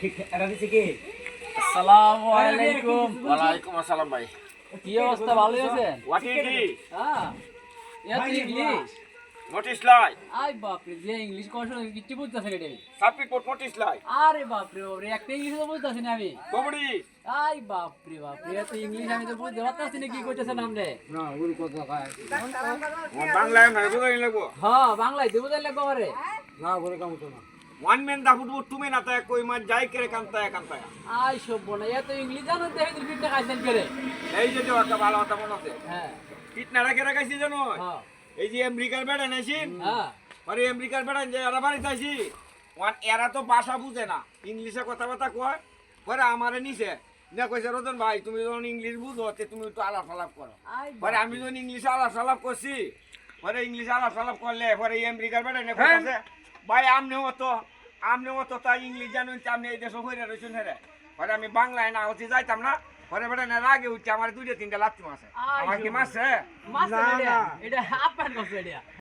এটা দিছে কি? আসসালামু আলাইকুম। ওয়ালাইকুম আসসালাম ভাই। কি অবস্থা, ভালো আছেন? What is it? হ্যাঁ, এত ইংলিশ। Notice lie. আই বাপরে, যে ইংলিশ কথা কিচ্ছু বুঝতেছে না রে। Submit put notice লাই। আরে বাপরে বাপরে, একটা ইংলিশ তো বুঝতেছি না আমি। কবড়ি। আই বাপরে বাপরে, এত ইংলিশ আমি তো বুঝতে পারতাছি না কি কইতেছেন আপনি। না, ওর কথা কয়। বাংলায় না বুঝাই লাগবো। হ্যাঁ, বাংলায় দেবো তাইলে কবারে। না, ওরে কাম তো না। One man da ফুটবো তুমি না তাই কই মার যাই করে কান্তায় কান্তায়। আই সব না, এত ইংলিশ জানো তো এদের পিঠটা খাইছেন করে। এই যে একটা ভালো কথা মনে আছে। হ্যাঁ কিটনারা কে রাখাইছি জানো? হ্যাঁ এই যে আমেরিকার বেড়া নাইছিন। হ্যাঁ। আরে আমেরিকার বেড়া যে এরা বাড়িতে আইছি। এরা তো ভাষা বুঝে না। ইংলিশে কথাবার্তা কয়। পরে আমারে নিছে। না কইছে রতন ভাই তুমি যখন ইংলিশ বুঝো তে তুমি একটু আলাপ আলাপ করো। আই পরে আমি যখন ইংলিশে আলাপ আলাপ করছি পরে ইংলিশে আলাপ আলাপ করলে পরে এই আমেরিকার বেড়া নে কইছে ভাই আমনেও তো তাই ইংলিশ জানেন আপনি এই দেশে হইরা রইছেন হেরে পরে আমি বাংলায় না হচ্ছে যাইতাম না পরে বেড়া না রাগে উঠছে আমার দুইটা তিনটা লাত্তি মারছে আমার কি মারছে মাছ এটা আপনার কাছে এটা